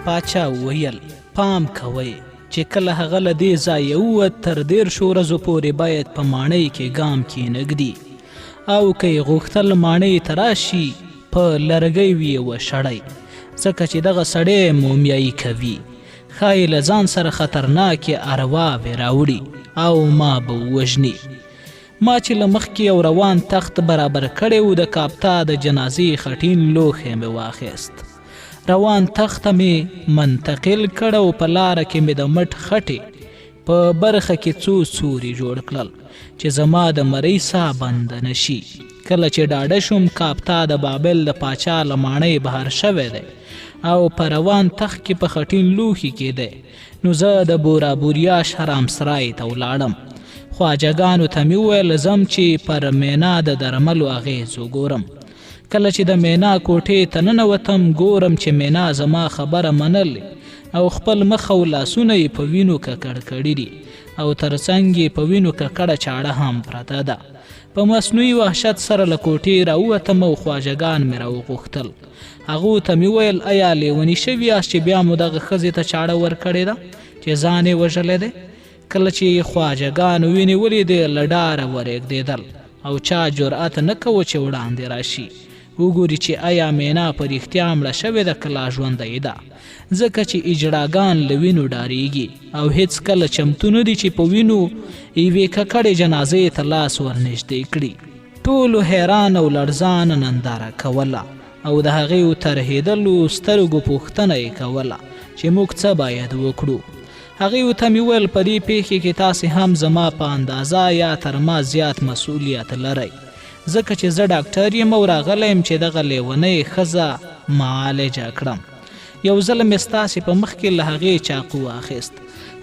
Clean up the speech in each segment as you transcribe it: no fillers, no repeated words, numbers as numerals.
پاچا وویل پام کوئ چې کله هغه له دې ځایه ووت تر 13 ورځو پورې باید په ماڼۍ کې ګام کښېنږدي او که یې غوښتل ماڼۍ ته راشي په لرګی وي وشړی ځکه چې دغه سړی مومیایي کوي ښایي له ځان سره خطرناکې ارواوې راوړي او ما به ووژني ما چې له مخکې یو روان تخت برابر کړی و د کاپتا د جنازې خټین لوښی مې واخیست روان تخت مې منتقل کړ او په لاره کې مې د مټ خټې په برخه کې څو سوري جوړ کړل چې زما د مرۍ ساه بنده نشي کله چې ډاډه شوم کاپتا د بابل د پاچا له ماڼۍ بهر شوی دی او په روان تخت کې په خټین لوښي کې دی نو زه د بورا بوریاش حرام سرای ته ولاړم خواجګانو ته مې وویل ځم چې پر مینا د درملو اغېز وګورم کله چې د مینا کوټې ته ننوتم ګورم چې مینا زما خبره منلې او خپل مخ او لاسونه یې په وینو ککړ کړي دي او ترڅنګ یې په وینو ککړه چاړه هم پرته ده په مصنوعي وحشت سره له کوټې راووتم او خواجګان مې راوغوښتل هغو ته مې وویل ایا لیوني شوي یاست چې بیا مو دغه ښځې ته چاړه ورکړې ده چې ځان یې وژلی دی کله چې خواجګانو وینې ولیدې له ډاره ورېږدېدل او چا جرأت نه کوه چې وړاندې راشي وګوري چې آیا مینا په رښتیا مړه شوې ده که لا ژوندۍ ده ځکه چې اجړاګان له وینو ډارېږي او هیڅ کله چمتو نه دي چې په وینو یوې ککړې جنازې ته لاس ورنږدې کړي ټولو حیران او لړزان ننداره کوله او د هغې ترهېدلو سترګو پوښتنه یې کوله چې موږ څه باید وکړو هغې ته مې وویل په دې پیښې کې تاسې هم زما په اندازه یا تر ما زیات مسؤلیت لرئ ځکه چې زه ډاکټر یم او راغلی یم چې دغه لیونۍ ښځه معالجه کړم یو ځل مې ستاسې په مخ کې له هغې چاقو واخیست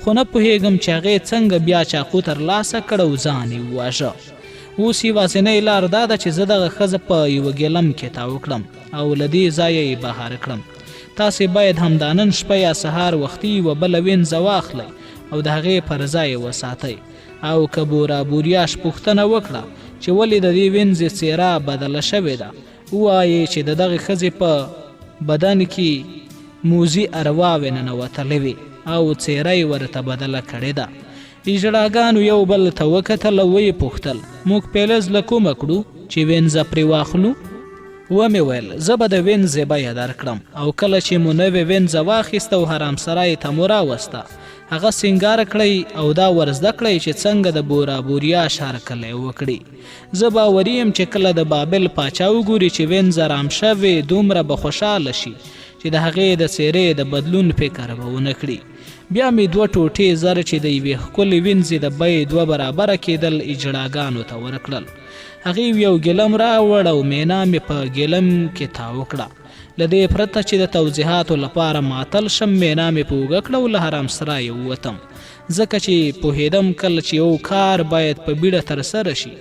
خو نه پوهېږم چې هغې څنګه بیا چاقو ترلاسه کړ او ځان یې وواژه اوس یوازینۍ لار دا ده چې زه دغه ښځه په یوه ګیلم کې تاو کړم او له دې ځایه یې بهر کړم تاسې باید همدا نن شپه یا سهار وختي یوه بله وینځه واخلئ او د هغې پر ځای یې وساتئ او که بورا بوریاش پوښتنه وکړه چې ولې د دې وینځې څېره بدله شوې ده ووایئ چې د دغې ښځې په بدن کې موزي ارواوې ننوتلې وې او څېره یې ورته بدله کړې ده اجړاګانو یو بل ته وکتل او ویې پوښتل موږ پیلز له کومه کړو چې وینځه پرې واخلو ومې ویل زه به د وینځې بیه درکړم او کله چې مو نوې وینځه واخیسته او حرام سرای ته مو راوسته هغه سینګار کړئ او دا ورزده کړئ چې څنګه د بورا بوریاش هرکلی وکړي زه باوري یم چې کله د بابل پاچا وګوري چې وینځه رام شوې دومره به خوشحاله شي چې د هغې د څېرې د بدلون فکر به ونه کړي بیا مې 2 ټوټې زر چې د یوې ښکلې وینځې د بیې 2 برابره کېدل اجړاګانو ته ورکړل هغې یو ګیلم راوړ او مینا مې په ګیلم کې تاو کړه له دې پرته چې د توضیحاتو لپاره معطل شم مینا مې په اوږه کړه او له حرام سرایه ووتم ځکه چې پوهېدم کله چې یو کار باید په بیړه ترسره شي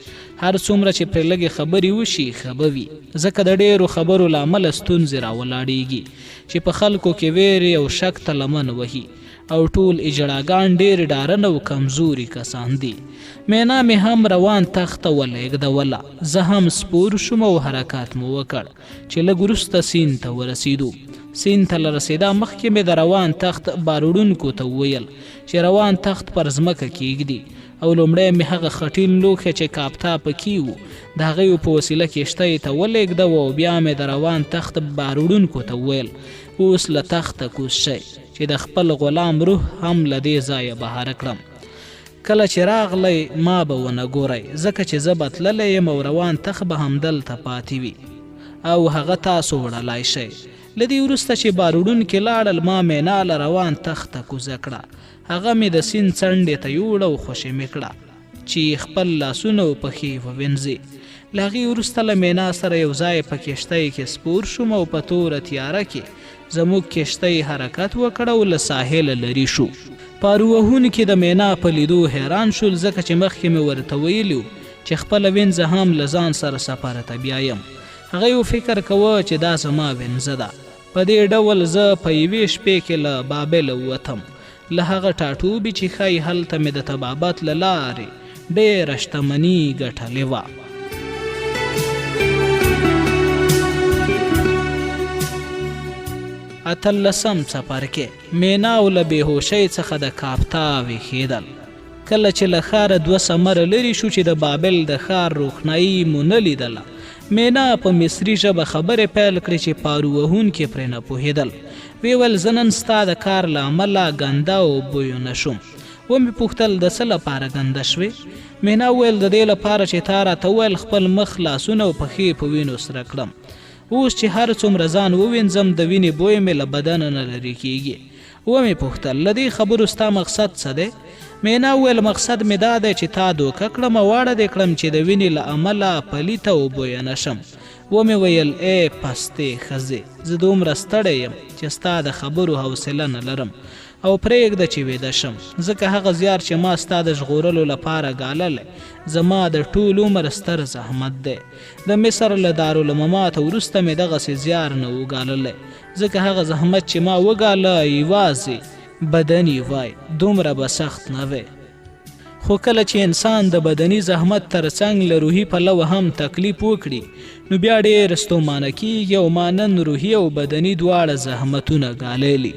هر څومره چې پرې لږې خبرې وشي ښه به وي ځکه د ډېرو خبرو له امله ستونزې راولاړېږي چې په خلکو کې ویرې او شک ته لمن وهي او ټول اجړاګان ډېر ډارن او کمزوري کسان دي مینا مې هم روان تخت ته ولېږدوله زه هم سپور شوم او حرکات مو وکړ چې لږ وروسته سیند ته ورسېدو سیند ته له رسېدا مخکې مې د روان تخت باروړونکو ته وویل چې روان تخت پر ځمکه کېږدي او لومړی مې هغه خټین لوښی چې کاپتا پکې و د هغې په وسیله کښتۍ ته ولېږدوه او بیا مې د روان تخت باروړونکو ته وویل اوس له تخته کوز شئ چې د خپل غلام روح هم له دې ځایه بهر کړم کله چې راغلی ما به ونه ګورئ ځکه چې زه به تللی یم او روان تخت به همدلته پاتې وي او هغه تاسو وړلی شئ له دې وروسته چې باروړونکي لاړل ما مینا له روان تخت ته کوزه کړه هغه مې د سیند څنډې ته یوړه او خوشې مې کړه چې خپل لاسونه او پښې ووینځي له هغې وروسته له مینا سره یو ځای په کښتۍ کې سپور شوم او په توره تیاره کې زموږ کښتۍ حرکت وکړه او له ساحله لرې شو پارو وهونکي د مینا په لیدو حیران شول ځکه چې مخکې مې ورته ویلي چې خپله وینځه هم له ځان سره سفر ته بیایم هغه یو فکر کوه چې دا زما وینځه ده په دې ډول زه په یوې شپې کې له بابل ووتم له هغه ټاټوبي چې ښایي هلته مې د طبابت له لارې ډېره شتمني ګټلې وه 18 څپرکی میناو له بېهوشۍ څخه د کاپتا ویښېدل. کله چې له ښاره 2 ثمره لرې شو چې د بابل د ښار روښنایي مو نه لیدله، مینا په مصري ژبه خبرې پیل کړې چې پارو وهونکي پرې نه پوهېدل. ویې ویل زه نن ستا د کار له امله ګنده او بویونه شوم. ومې پوښتل د څه لپاره ګنده شوې؟ مینا وویل د دې لپاره چې تا راته وویل خپل مخ، لاسونه او پښې په وینو سره کړم. اوس چې هر څومره ځان ووینځم د وینې بوی مې له بدنه نه لرې کېږي. ومې پوښتل له دې خبرو ستا مقصد څه دی؟ مینا وویل مقصد مې دا دی چې تا دوکه کړم او واړه دې کړم چې د وینې له امله پلیته او بویه نه شم. ومې ویل ای پستې ښځې، زه دومره ستړی یم چې ستا د خبرو حوصله نه لرم او پرېږده چې ویده شم، ځکه هغه زیار چې ما ستا د ژغورلو لپاره ګاللی زما د ټول عمر ستر زحمت دی. د مصر له دارالممات وروسته مې دغسې زیار نه و ګاللی، ځکه هغه زحمت چې ما وګاله یوازې بدني وای، دومره به سخت نه وی. خو کله چې انسان د بدني زحمت ترڅنګ له روحي پلوه هم تکلیف وکړي نو بیا ډېر ستومانه کېږي او ما نن روحي او بدني دواړه زحمتونه ګاللی.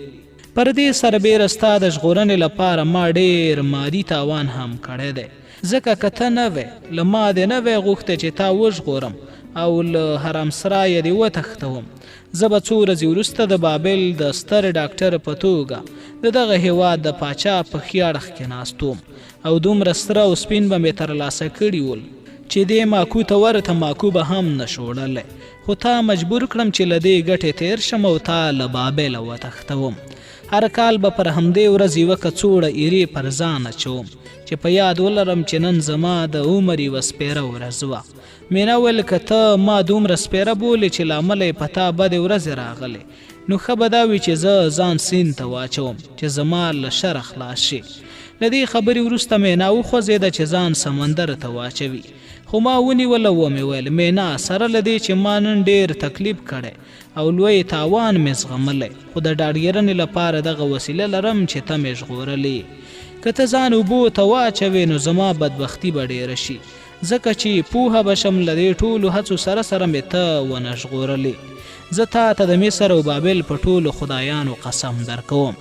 پر دې سربیره ستا د ژغورنې لپاره ما ډېر مادي تاوان هم کړی دی، ځکه که ته نه وې له ما دې نه وی غوښتی چې تا وژغورم او له حرمسرایه دې وتښتوم. زه به څو ورځې وروسته د بابل د ستر ډاکټر په توګه د دغه هیواد د پاچا په ښي اړخ کې ناست وم او دومره سره او سپین به مې ترلاسه کړي ول چې دې ماکو ته ورته ماکو به هم نه شو وړلی. خو تا مجبور کړم چې له دې ګټې تیر شم او تا له بابله وتښتوم. هر کال به پر همدې ورځ یوه کڅوړه ایرې پر ځان اچوم چې په یاد ولرم چې نن زما د عمر یوه سپېره ورځ وه. مینا ویل که ته ما دومره سپېره بولې چې له امله یې په تا بدې ورځې راغلې نو ښه به دا وي چې زه ځان سیند ته واچوم چې زما له شره خلاص شي. له دې خبرې وروسته مینا وخوځېده چې ځان سمندر ته واچوي، خو ما ونیوله. ومې ویل مینا سره له دې چې ما نن ډېر تکلیف کړی او لوی تاوان مې زغملی، خو د ډاډګیرنې لپاره دغه وسیله لرم چې ته مې ژغورلی. که ته ځان اوبو ته واچوې نو زما بدبختي به ډېره شي، ځکه چې پوهه به شم له دې ټولو هڅو سره سره مې ته ونه ژغورلی. زه تا ته د مصر او بابل په ټولو خدایانو قسم درکوم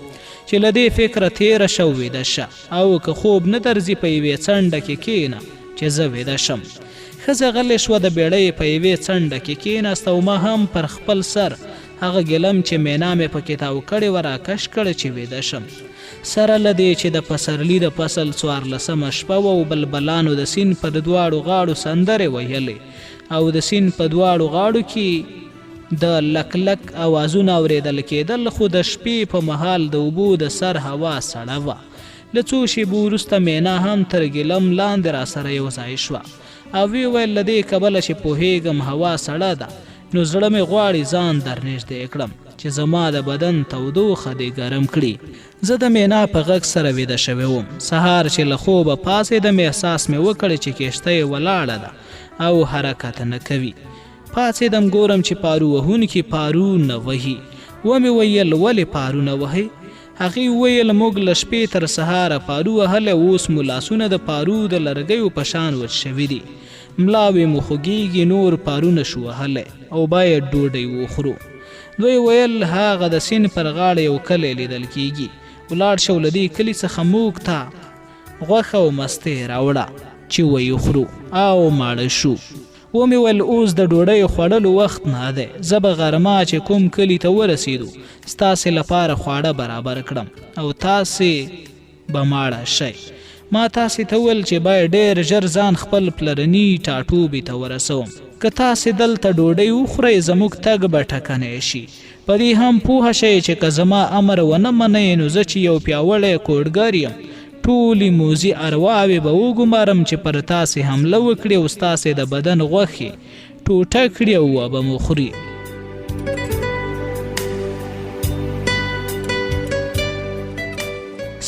چې له دې فکره تېره شه او ویده شه، او که خوب نه درځي په یوې څنډه کې کښېنه چې زه ویده شم. ښځه غلې شوه، د بیړۍ په یوې څنډه کې کښېناسته او ما هم پر خپل سر هغه ګلم چې مینا مې پکې تاو کړې وه راکش کړه چې ویده شم. سره له دې چې د پسرلي د فصل 14مه شپه وه او بلبلانو د سیند پر دواړو غاړو سندرې ویلې او د سیند په دواړو غاړو کې د لک لک اوازونه اورېدل کېدل، خو د شپې په مهال د اوبو د سر هوا سړه وه. له څو شېبو وروسته مینا هم تر ګلم لاندې راسره یو ځای شوه او وی ویل له دې کبله چې پوهېږم هوا سړه ده نو زړه مې غواړي ځان درنږدې کړم چې زما د بدن تودوخه دې ګرم کړي. زه د مینا په غږ سره ویده شوی وم. سهار چې له خوبه پاڅېدم احساس مې وکړی چې کښته یې ولاړه ده او حرکت نه کوي. پاڅېدم ګورم چې پارو وهونکي پارو نه وهي. ومې ویل ولې پارو نه وهئ؟ هغې وویل موږ له شپې تر سهاره پارو وهلی، اوس مو لاسونه د پارو د لرګیو په شان وچ شوي دي، ملاوې مو خوږېږي، نور پارو نه شو وهلی او باید ډوډۍ وخورو. دوی ویل هغه د سیند پر غاړه یو کلی لیدل کېږي، ولاړ شو له دې کلي څخه موږ ته غوښه او مستې راوړه چې ویې خورو او ماړه شو. ومې ویل اوس د ډوډۍ خوړلو وخت نه دی، زه به غرمه چې کوم کلي ته ورسېدو ستاسې لپاره خواړه برابر کړم او تاسې به ماړه شئ. ما تاسې ته ویل چې باید ډېر ژر ځان خپل پلرني ټاټوبي ته ورسوم. که تاسې دلته ډوډۍ وخورئ زموږ تګ به ټکنی شي. په دې هم پوهه شئ چې که زما امر ونه منئ نو زه چې یو پیاوړی کوډګر یم ټولې موزي ارواوې به وګمارم چې پر تاسې حمله وکړي او ستاسې د بدن غوښې ټوټه کړي او وبه مو خوري.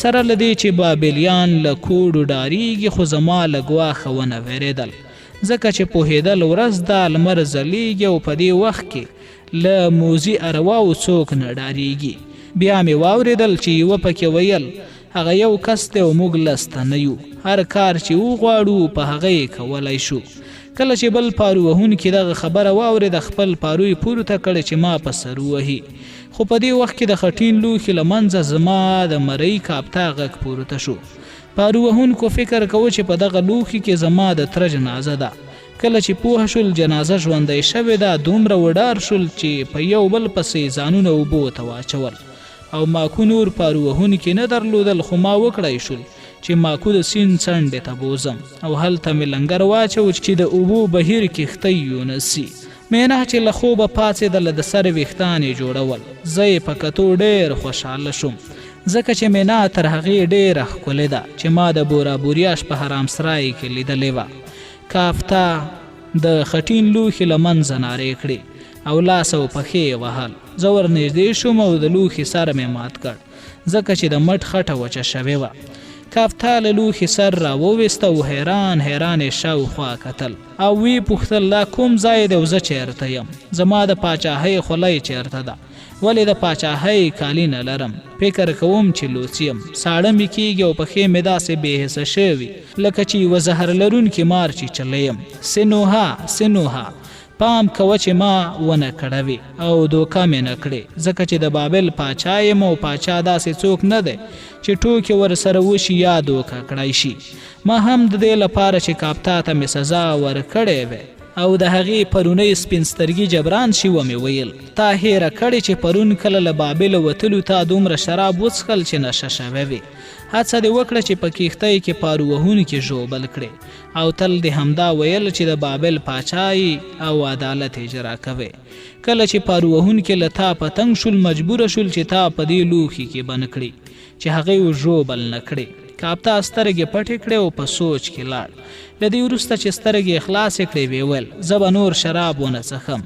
سره له دې چې بابلیان له کوډو ډارېږي خو زما له ګواښه ونه وېرېدل، ځکه چې پوهېدل ورځ دا لمر ځلیږي او په دې وخت کې له موزي ارواو څوک نه ډارېږي. بیا مې واورېدل چې یوه پکې ویل هغه یو کس دی او موږ لس تنه یو، هر کار چې وغواړو په هغه یې کولی شو. کله چې بل پارو وهونکي دغه خبره واورېده خپل پارو یې پورته کړی چې ما په سر ووهي. خو په دې وخت کې د خټین لوښي له منځه زما د مرۍ کاپتا غږ پورته شو. پارو وهونکو فکر کوه چې په دغه لوښي کې زما د تره جنازه ده. کله چې پوه شول جنازه ژوندی شوې ده دومره وډار شول چې په یو بل پسې ځانونه اوبو ته واچول او ماکو نور پارو وهونکي نه درلودل. خو ما وکړی شول چې ماکو د سیند څنډې ته بوزم او هلته مې لنګر واچو چې د اوبو بهیر کښتۍ یونسي. مینا چې له خوبه پاڅېدله د سر ویښتان یې جوړول. زه یې په کتو ډېر خوشحاله شوم ځکه چې مینا تر هغې ډېره ښکلې ده چې ما د بورا بوریاش په حرام سرای کې لیدلې وه. کافتا د خټین لوښي له منځه نارې کړې او لاس او پښې یې وهل. زه ورنږدې شوم او د لوښي سر مې مات کړ ځکه چې د مټ خټه وچه شوې وه. کافتا له لوښي سر را وویسته او حیران حیران یې شاوخوا کتل او ویې پوښتل دا کوم ځای دی او زه چېرته یم؟ زما د پاچاهۍ خولۍ چېرته ده؟ ولې د پاچاهۍ کالي نه لرم؟ فکر کوم چې لوڅ یم، ساړه مې کېږي او پښې مې داسې بېحسه شوي لکه چې یوه زهر لرونکي مار چیچلی یم. سنوها پام کوه چې ما ونه کړوي او دوکه مې نه کړې ځکه چې د بابل پاچا یم او پاچا داسې څوک نه دی چې ټوکې ورسره وشي یا دوکه کړی شي. ما هم د دې لپاره چې کاپتا ته مې سزا ورکړې وې او د هغې پرونۍ سپین سترګي جبران شي ومې ویل تا هیره کړې چې پرون کله له بابل وتلو تا دومره شراب وڅښل چې نشه شوی وې. هڅه دې وکړه چې په کښتۍ کې پارو وهونکي ژوبل کړې او تل دې همدا ویل چې د بابل پاچایي او عدالت اجرا کوي. کله چې پارو وهونکي له تا په تنګ شول مجبوره شول چې تا په دې لوښي کې بند کړي چې هغې ژوبل نه کړي. کاپتا سترګې پټې کړې او په سوچ کې لاړ. له دې وروسته چې سترګې خلاصې کړې ویې ویل زه به نور شراب ونه څښم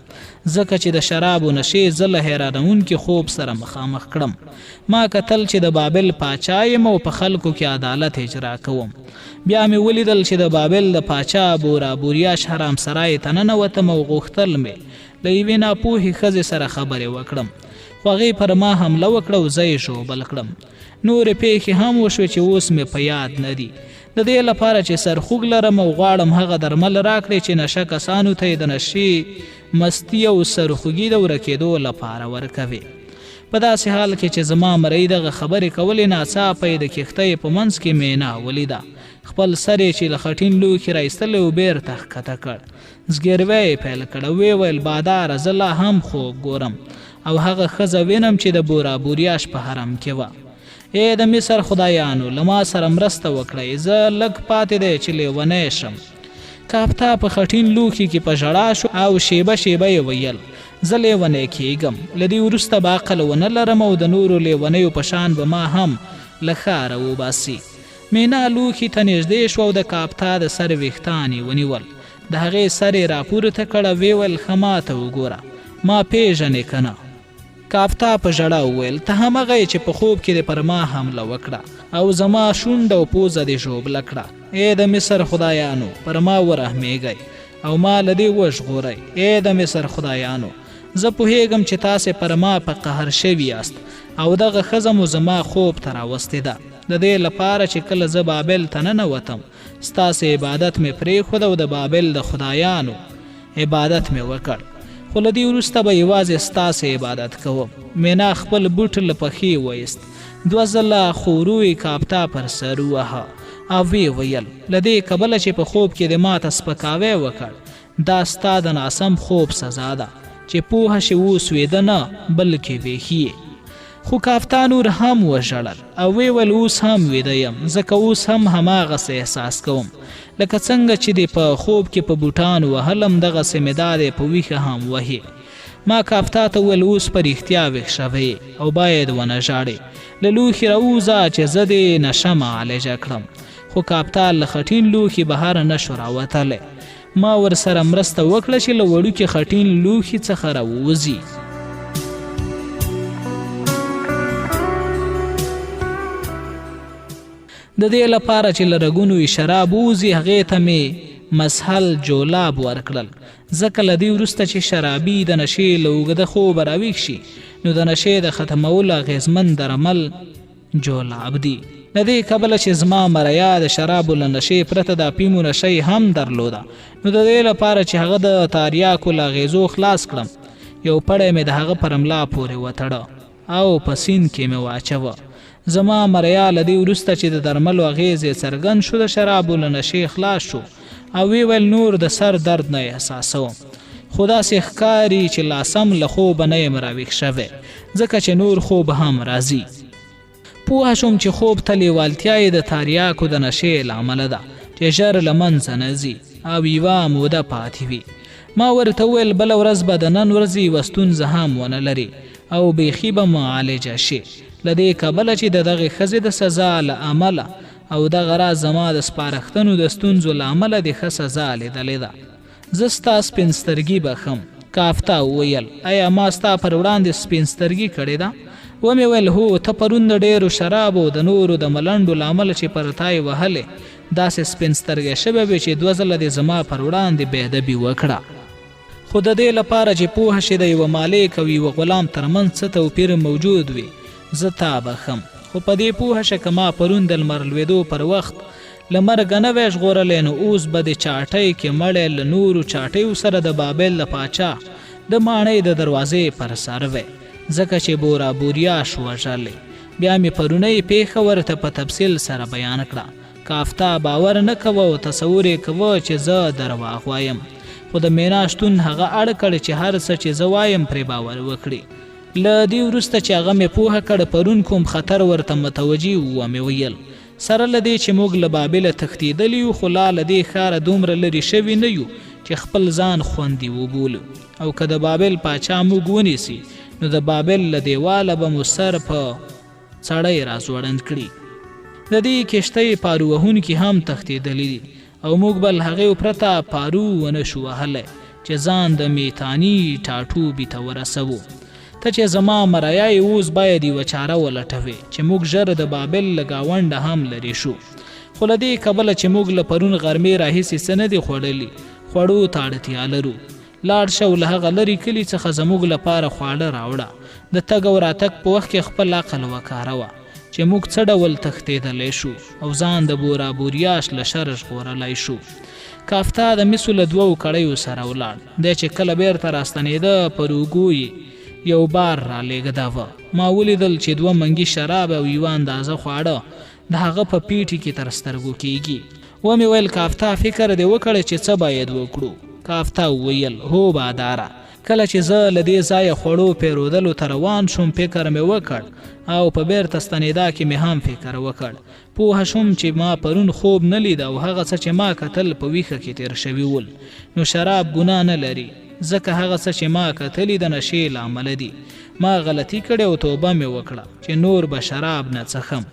ځکه چې د شرابو نشې زه له حیرانونکي خوب سره مخامخ کړم. ما کتل چې د بابل پاچا یم او په خلکو کې عدالت اجرا کوم. بیا مې ولیدل چې د بابل د پاچا بورا بوریاش حرام سرای ته ننوتم او غوښتل مې له یوې ناپوهې ښځې سره خبرې وکړم خو هغې پر ما حمله وکړه او زه یې ژوبل کړم. نورې پیښې هم وشوې چې اوس مې په یاد نه دي. د دې لپاره چې سرخوږ لرم او غواړم هغه درمل راکړې چې نشه کسانو ته یې د نشې مستي او سرخوږي د ورکېدو لپاره ورکوي. په داسې حال کې چې زما مرۍ دغه خبرې کولې ناڅاپه یې د کښتۍ په منځ کې مینا ولیده. خپل سر یې چې له خټین لوښي راایستلی و بېرته ښکته کړ. زګیروی یې پیل کړ او ویې ویل باداره زه لا هم خوب ګورم او هغه ښځه وینم چې د بورا بوریاش په حرم کې وه. ای د مصر خدایانو له ما سره مرسته وکړئ زه لږ پاتې دی چې لیونی شم. کاپتا په خټین لوښي کې په ژړا شو او شیبه شیبه یې ویل زه لیونی کېږم له دې وروسته به عقل ونه لرم او د نورو لیونیو په شان به ما هم له ښاره وباسي. مینا لوښي ته نږدې شو او د کاپتا د سر ویښتان یې ونیول. د هغې سر یې راپورته کړه ویې ویل ښه ما ته وګوره ما پېژنې که نه؟ کاپتا په ژړا وویل ته همغه یې چې په خوب کې دې پر ما حمله وکړه او زما شونډه او پوزه دې ژوبله کړه. ای د مصر خدایانو پر ما ورحمېږئ او ما له دې وژغورئ. ای د مصر خدایانو زه پوهیږم چې تاسې پر ما په قهر شوي یاست او دغه ښځه مو زما خوب ته راوستې ده د دې لپاره چې کله زه بابل ته ننوتم ستاسې عبادت مې پرېښود او د بابل د خدایانو عبادت مې وکړ خو له دې وروسته به یوازې ستاسې عبادت کوم. مینا خپل بوټ له پښې وایست 2 ځله خورو یې کاپتا پر سر ووهه او ویې ویل له دې کبله چې په خوب کې د ماته سپکاوی وکړ دا ستا د ناسم خوب سزا ده چې پوهه شي اوس ویده نه بلکې ویښي. خو کاپتا نور هم وژړل او ویې ویل اوس هم ویده یم ځکه اوس هم هماغسې احساس کوم لکه څنګه چې دې په خوب کې په بوټانو وهلم دغسې مې دا دی په ویښه هم وهي. ما کاپتا ته وویل اوس په رښتیا ویښ شوی او باید ونه ژاړې له لوښي راوځه چې زه دې نشه معالجه کړم. خو کاپتا له خټین لوښي بهر نه شو راوتلی. ما ورسره مرسته وکړه چې له وړوکي خټین لوښي څخه راووځي. د دې لپاره چې له رګونو یې شراب ووځي هغې ته مې مسحل جولاب ورکړل ځکه له دې وروسته چې شرابي د نشې له اوږده خوبه راویښ شي نو د نشې د ختمولو اغېزمن درمل جولاب دي. د دې کبله چې زما مریا د شرابو له نشې پرته د افیمو نشی هم درلوده، نو د دې لپاره چې هغه د تاریاکو له اغېزو خلاص کړم، یو پړی مې د هغه پر ملا پورې وتړه او په سیند کې مې واچوه. زما مریا له دې وروسته چې د درملو اغېز څرګند شو د شرابو له نشې خلاص شو او وی ویل نور د سر درد نه احساسوم، خو داسې ښکاري چې لا سم له خوبه نه یم راویښ شوی، ځکه چې نور خوب هم راځي. پوه شوم چې خوب ته لیوالتیا یې د تاریاکو د نشې له امله ده چې ژر له منځه نه ځي او یوه موده پاتې وي. ما ورته وویل بله ورځ به د نن ورځې یوه ستونزه هم ونه لري او بیخي به معالجه شي، له دې کبله چې د دغې ښځې د سزا له امله او دغه راز زما د سپارښتنو د ستونزو له امله د ښه سزا لیدلې ده. زه ستا سپین سترګي بخم. کافتا وویل ایا ما ستا پر وړاندې سپین سترګي کړې ده؟ ومې ویل هو، ته پرون د ډېرو شرابو د نورو د ملنډو له امله چې پر تا یې وهلې داسې سپین سترګی شوی وې چې دوه ځله دې زما پر وړاندې بېادبي وکړه. خو د دې لپاره چې پوه شې د یوه مالک او یوه غلام ترمنځ څه توپیر موجود وي، زه تا بخم. خو په دې پوه شه که ما پرون د لمر لوېدو پر وخت له مرګه نه وی ژغورلی، نو اوس به د چاټۍ کې مړی له نورو چاټیو سره د بابل د پاچا د ماڼۍ د دروازې پر سر وی، ځکه چې بورا بوریاش وژلی. بیا مې پرونی پیښه ورته په تفصیل سره بیان کړه. کافتا باور نه کوه او تصور یې کوه چې زه درواغ وایم، خو د مینا شتون هغه اړ کړ چې هر څه چې زه وایم پرې باور وکړي. له دې وروسته چې هغه مې پوهه کړ پرون کوم خطر ورته متوجي و، مې ویل سره له دې چې موږ له بابله تښتېدلي یو، خو لا له دې ښاره دومره لرې شوي نه یو چې خپل ځان خوندي وبولو، او که د بابل پاچا موږ ونیسي نو د بابل له دیواله به مو سر په سړی راځوړند کړي. د دې کښتۍ پارو وهونکي هم تښتېدلي دي او موږ به له هغې پرته پارو ونه شو وهلی چې ځان د میتاني ټاټوبي ته ورسوو. ته چې زما مریا یې اوس باید یوه چاره ولټوې چې موږ ژر د بابل له ګاونډه هم لرې شو. خو له دې کبله چې موږ له پرون غرمې راهیسې څه نه دي خوړلي، خوړو ته اړتیا لرو. لاړ شه او له هغه لرې کلي څخه زموږ لپاره خواړه راوړه. د تګ او راتګ په وخت کې خپل عقل وکاروه چې موږ څه ډول تښتېدلی شو او ځان د بورا بوریاش له شر ژغورلی شو. کافتا د مسو له دوو کړیو سره ولاړ دی چې کله بیرته راستنېده پر اوږو یو بار را لېږده. ما ولیدل چې دوه منګي شراب او یوه اندازه خواړه د هغه په پیټي کې تر سترګو کېږي. ومې ویل کافتا فکر دې وکړی چې څه باید وکړو؟ کافتا وویل هو باداره، کله چې زه له دې ځایه خوړو پیرودلو ته روان شوم فکر مې وکړ او په بیرته ستنېدا کې مې هم فکر وکړ. پوه شوم چې ما پرون خوب نه لید او هغه څه چې ما کتل په ویښه کې تیر شوي ول. نو شراب ګناه نه لري، ځکه هغه څه چې ما کتلي د نشې له امله دي. ما غلطي کړې او توبه مې وکړه چې نور به شراب نه څښم.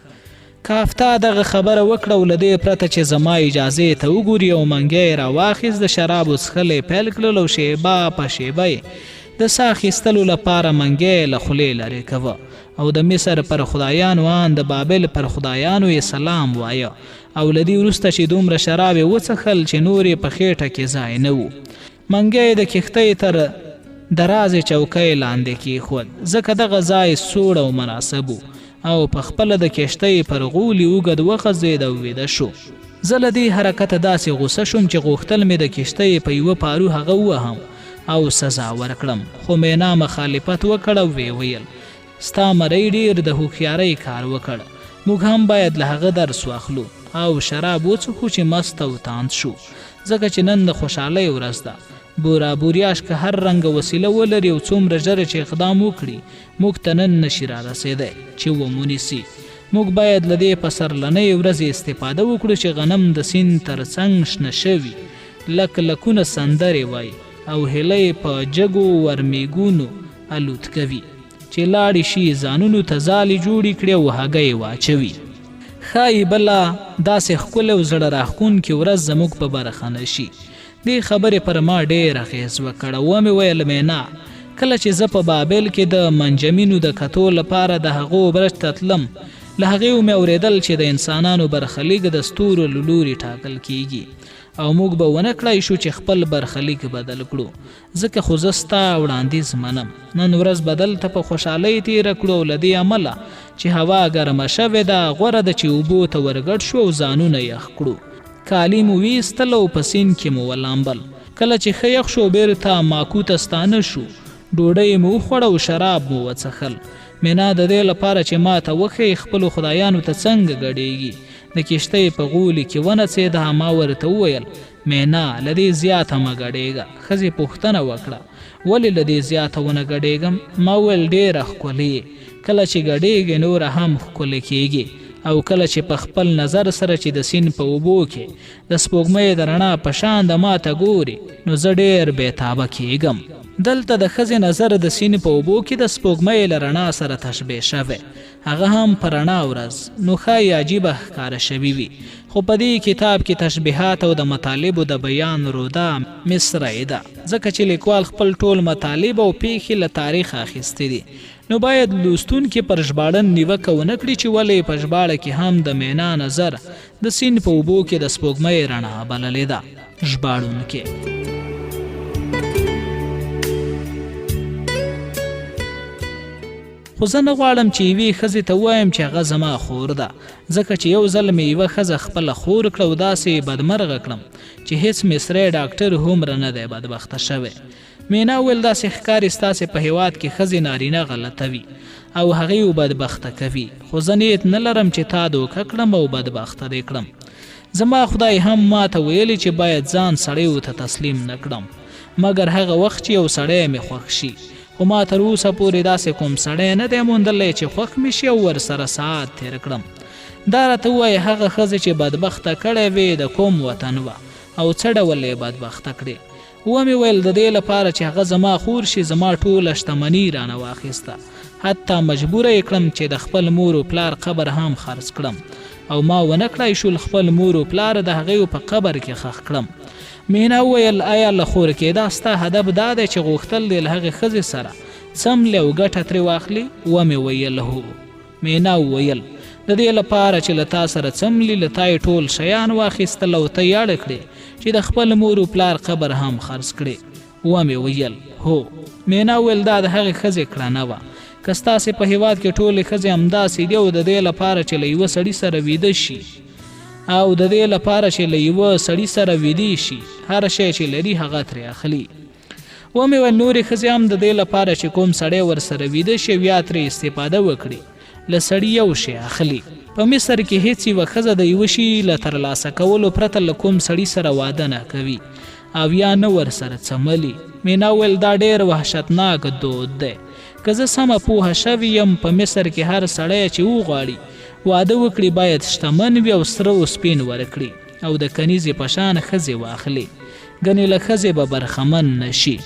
کافتا دغه خبره وکړه او له دې پرته چې زما اجازې ته وګوري او منګی را واخیست، د شرابو څښل یې پیل کړل او شیبه په شیبه یې د ساه اخیستلو لپاره منګی له خولې لرې کوه او د مصر پر خدایانو ان د بابل پر خدایانو یې سلام وایه. او له دې وروسته چې دومره شراب یې وڅښل چې نور یې په خېټه کې ځای نه و، منګی د کښتۍ تر درازې چوکۍ لاندې کېښود، ځکه دغه ځای سوړ او مناسب و او په خپله د کښتۍ پر غولي اوږد وخځېد او ویده شو. زه له دې حرکته داسې غوسه شوم چې غوښتل مې د کښتۍ په یوه پارو هغه ووهم او سزا ورکړم، خو مینا مخالفت وکړ او ویې ویل ستا مرۍ ډېر د هوښیارۍ کار وکړ، موږ هم باید له هغه درس واخلو او شراب وڅښو چې مست او تاند شو، ځکه چې نن د خوشحالۍ ورځ ده. بورا بوریاش که هر رنګ وسیله ولري او څومره ژر چې اقدام وکړي موږ ته نن نشي رارسېدی چې ومونیسي. موږ باید له دې پسرلنۍ ورځې استفاده وکړو چې غنم د سیند تر څنګ شنه شوي لک لکونه سندرې وایي او هیلۍ په جګو ورمیږونو الوت کوي چې لاړې شي ځانونو ته ځالې جوړې کړي او هګۍ واچوي. ښایي بله داسې ښکلې او زړه راښکونکې ورځ زموږ په برخه نه شي. دې خبرې پر ما ډېر اغېز وکړه. ومې ویل مینا، کله چې زه په بابل کې د منجمینو د کتو لپاره د هغو برج ته تلم، له هغې مې اورېدل چې د انسانانو برخلیک د ستورو له لوري ټاکل کېږي او موږ به ونه کړای شو چې خپل برخلیک بدل کړو ځکه خو زه ستا وړاندیز منم نن ورځ بدل ته په خوشحالۍ تېره کړو او له دې امله چې هوا ګرمه شوې ده غوره ده چې اوبو ته ورګډ شو او ځانونه یخ کړو کالي مو ویستل او په سیند کې مو ولامبل کله چې ښه یخ شو بېرته ماکو ته ستانه شو ډوډۍ مو وخوړه او شراب مو وڅښل مینا د دې لپاره چې ما ته وښیي خپلو خدایانو ته څنګه ګډېږي د کښتۍ په غولي کې ونڅېده ما ورته وویل مینا له دې زیاته مه ګډېږه ښځې پوښتنه وکړه ولې له دې زیاته ونه ګډېږم ما وویل ډېره ښکلې کله چې ګډېږې نوره هم ښکلې کېږي او کله چې په خپل نظر سره چې د سیند په اوبو کې د سپوږمۍ د رڼا په شان د ما ته ګوري نو زه ډېر بېتابه کېږم دلته د ښځې نظر د سیند په اوبو کې د سپوږمۍ له رڼا سره تشبیه شوی هغه هم په رڼا ورځ نو ښایي عجیبه ښکاره شوي وي خو په دې کتاب کې تشبیهات او د مطالبو د بیان روده مصرعي ده ځکه چې لیکوال خپل ټول مطالب او پیښې له تاریخ اخیستې دي نو باید لوستونکي پر ژباړن نیوکه ونه کړي چې ولې په ژباړه کې هم د مینا نظر د سیند په اوبو کې د سپوږمۍ رڼا بللې ده ژباړونکي خو زه نه غواړم چې یوې ښځې ته ووایم چې هغه زما خور ده ځکه چې یو ځل مې یوه ښځه خپله خور کړه او داسې بدمرغه کړم چې هیڅ مصری ډاکټر هومره نه دی بدبخته شوی مینا ویل داسې ښکاري ستاسې په هیواد کې ښځې نارینه غلطوي او هغې و بدبخته کوي خو زه نیت نه لرم چې تا دوکه کړم او بدبخته دې کړم زما خدای هم ما ته ویلي چې باید ځان سړیو ته تسلیم نه کړم مګر هغه وخت چې یو سړی مې خوښ شي خو ما تر اوسه پورې داسې کوم سړی نه دی موندلی چې خوښ مې شي او ورسره ساعت تېر کړم دا راته ووایي هغه ښځې چې بدبخته کړی وې د کوم وطن وه او څه ډول یې بدبخته کړې ومې ویل د دې لپاره چې هغه زما خور شي زما ټوله شتمني رانه واخیسته حتی مجبوره یې کړم چې د خپل مور و پلار قبر هم خرڅ کړم او ما ونه کړای شول خپل مور و پلار د هغې په قبر کې ښخ کړم مینا وویل آیا له خور کېدا ستا هدف دا دی چې غوښتل دې له هغې ښځې سره څملې او ګټه ترې واخلي ومې ویل هو مینا وویل د دې لپاره چې له تا سره څملي له تا یې ټول شیان واخیستل او ته یې اړه کړې چې د خپل مور و پلار قبر هم خرڅ کړې ومې ویل هو مینا وویل دا د هغې ښځې کړنه وه که ستاسې په هېواد کې ټولې ښځې همداسې دي او د دې لپاره چې له یوه سړي سره ویده شي او د دې لپاره چې له یوه سړي سره ویدې شي هر شی چې لري هغه ترې اخلي ومې ویل نورې ښځې هم د دې لپاره چې کوم سړی ورسره ویده شي یا ترې استفاده وکړي له سړي یو شی اخلي په مصر کې هیڅ یوه ښځه د یوه شي له ترلاسه کولو پرته له کوم سړي سره واده نه کوي او یا نه ورسره څملي مینا ویل دا ډېر وحشتناک دود دی که زه سمه پوهه شوی یم په مصر کې هر سړی چې وغواړي واده وکړي باید شتمن وي او سره او سپین ورکړي او د کنیزې په شان ښځې واخلي ګنې له ښځې به برخمن نه شي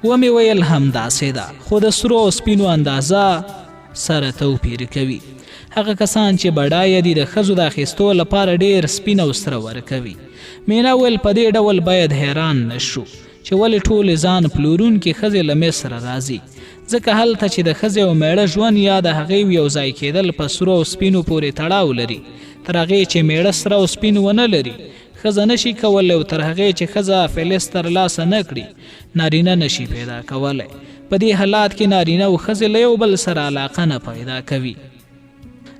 ومې ویل همداسې ده خو د سرو او سپینو اندازه سره توپیر کوي هغه کسان چې بډایه دي د ښځو د اخیستو لپاره ډېر سپین او سره ورکوي مینا ویل په دې ډول باید حیران نه شو چې ولې ټولې ځان پلورونکې ښځې له مصره راځي ځکه هلته چې د ښځې او میړه ژوند یا د هغې یو ځای کېدل په سرو او سپینو پورې تړاو لري تر هغې چې میړه سره او سپین ونه لري ښځه نشي کولی او تر هغې چې ښځه فلز ترلاسه نه کړي نارینه نشي پیدا کولی په دې حالات کې نارینه او ښځې له یو بل سره علاقه نه پیدا کوي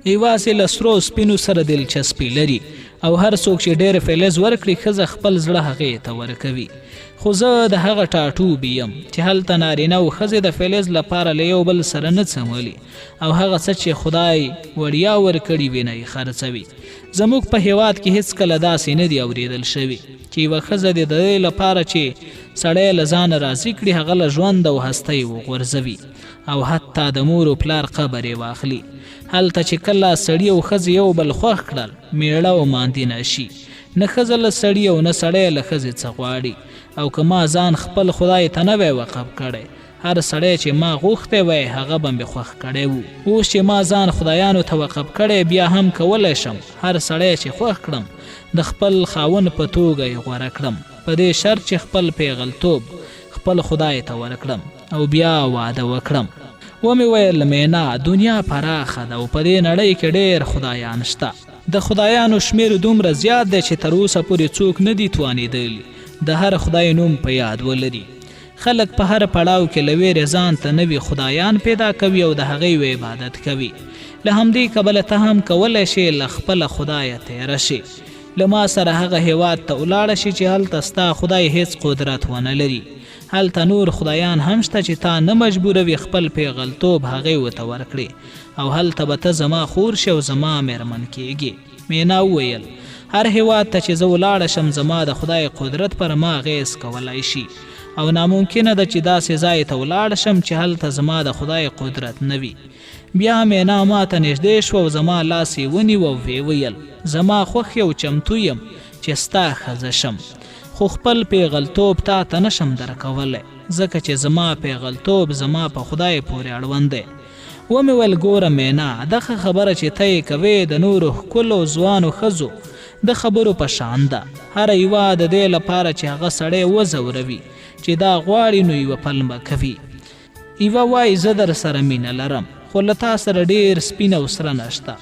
یوازې له سرو سپینو سره دلچسپي لري او هر څوک چې ډېر فلز ورکړي ښځه خپل زړه هغې ته ورکوي خو زه د هغه ټاټوبي یم چې هلته نارینه او ښځې د فلز لپاره له یو بل سره نه څملي او هغه څه چې خدای وړیا ورکړي وي نه یې خرڅوي زموږ په هیواد کې هیڅکله داسې نه دي اورېدل شوي چې یوه ښځه د دې لپاره چې سړی له ځانه راضي کړي هغه له ژوند او هستۍ وغورځوي او حتی د مور و پلار قبر یې واخلي هلته چې کله سړي او ښځې یو بل خوښ کړل میړه او ماندې نه شي نه ښځه له سړي او نه سړی له ښځې څه غواړي او که ما ځان خپل خدای ته نه وی وقف کړی هر سړی چې ما غوښتی وی هغه به مې خوښ کړی و اوس چې ما ځان خدایانو ته وقف کړی بیا هم کولی شم هر سړی چې خوښ کړم د خپل خاوند په توګه یې غوره کړم په دې شرط چې خپل پیغلتوب خپل خدای ته ورکړم او بیا واده وکړم ومې ویل مینا دنیا پراخه ده او په دې نړۍ کې ډېر خدایان شته د خدایانو شمیر دومره زیات دی چې تر اوسه پورې څوک نه دي توانېدلی د هر خدای نوم په یاد ولري. خلک په هر پړاو کې له ویرې ځان ته نوي خدایان پیدا کوي او د هغوی عبادت کوي. له همدې کبله ته هم کولی شې له خپله خدایه تیره شې. له ما سره هغه هیواد ته ولاړه شي چې هلته ستا خدای هیڅ قدرت ونه لري. هلته نور خدایان هم شته چې تا نه مجبوروي خپل پیغلتوب هغوی ورته ورکړي او هلته به ته زما خور شي او زما میرمن کیږي. مینا وویل هر هیواد ته چې زه ولاړه شم زما د خدای قدرت پر ما اغیز کولی شي او ناممکنه ده چې داسې ځای ته ولاړ شم چې هلته زما د خدای قدرت نه وي. بیا مینا ما ته نږدې شوه او زما لاس یې ونیو او ویې ویل زما خوښ او چمتو یم چې ستا ښځه شم، خو خپل پیغلتوب تا ته نشم درکولی ځکه چې زما پیغلتوب زما په خدای پورې اړوند دی. ومې ویل ګوره مینا دغه خبره چې ته یې کوې د نورو ښکلو ځوانو ښځو د خبرو په شان ده. هره یوه د دې لپاره چې هغه سړی وځوروي چې دا غواړي نو یوه پلمه کوي. یوه وایي زه در سره مینه لرم خو له تا سره ډېر سپین او سره نشته،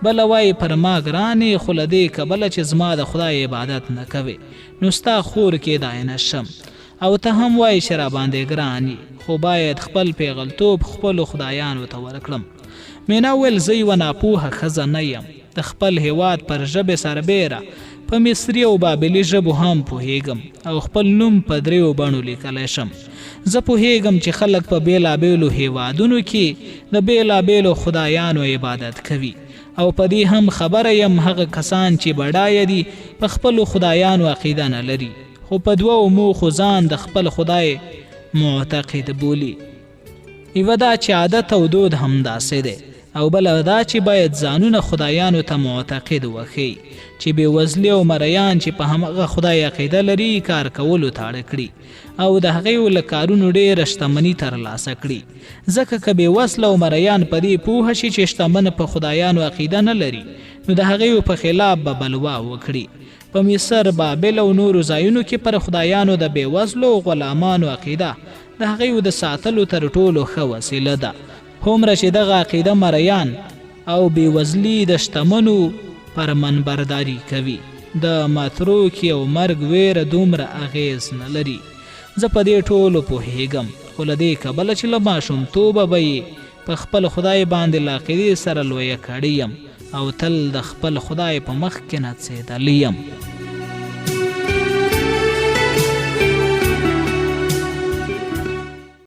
بله وایي پر ما ګرانې خو له دې کبله چې زما د خدای عبادت نه کوې نو ستا خور کېدای نه شم، او ته هم وایي چې راباندې ګران یې خو باید خپل پیغلتوب خپلو خدایانو ته ورکړم. مینا ویل زه یوه ناپوهه ښځه نه یم، د خپل هیواد پر ژبې سربیره په مصري او بابلي ژبو هم پوهیږم او خپل نوم په 3 بڼو لیکلی شم. زه پوهیږم چې خلک په بیلابیلو هیوادونو کې د بیلابیلو خدایانو عبادت کوي او په دې هم خبره یم هغه کسان چې بډایه دي په خپلو خدایانو عقیده نه لري خو په 2 موخو ځان د خپل خدای معتقد بولي. یوه دا چې عادت او دود همداسې دی او بله دا چې باید ځانونه خدایانو ته معتقد وښیي چې بېوزلي او مریان چې په همغه خدای عقیده لري کار کولو ته اړ کړي او د هغوی له کارونو ډېره شتمني ترلاسه کړي. ځکه که بېوزله او مریان په دې پوهه شي چې شتمن په خدایانو عقیده نه لري نو د هغوی په خلاف به بلوا وکړي. په مصر، بابل او نورو ځایونو کې پر خدایانو د بېوزلو او غلامانو عقیده د هغوی د ساتلو تر ټولو ښه وسیله ده. هومره چې دغه عقیده مریان او بېوزلي د شتمنو پر منبرداري کوي د متروکي او مرګ ویره دومره اغیز نه لري. زه په دې ټولو پوهیږم خو له دې کبله چې له ماشومتوبه به یې په خپل خدای باندې له عقیدې سره لویه کړې یم او تل د خپل خدای په مخ کې نڅېدلی یم.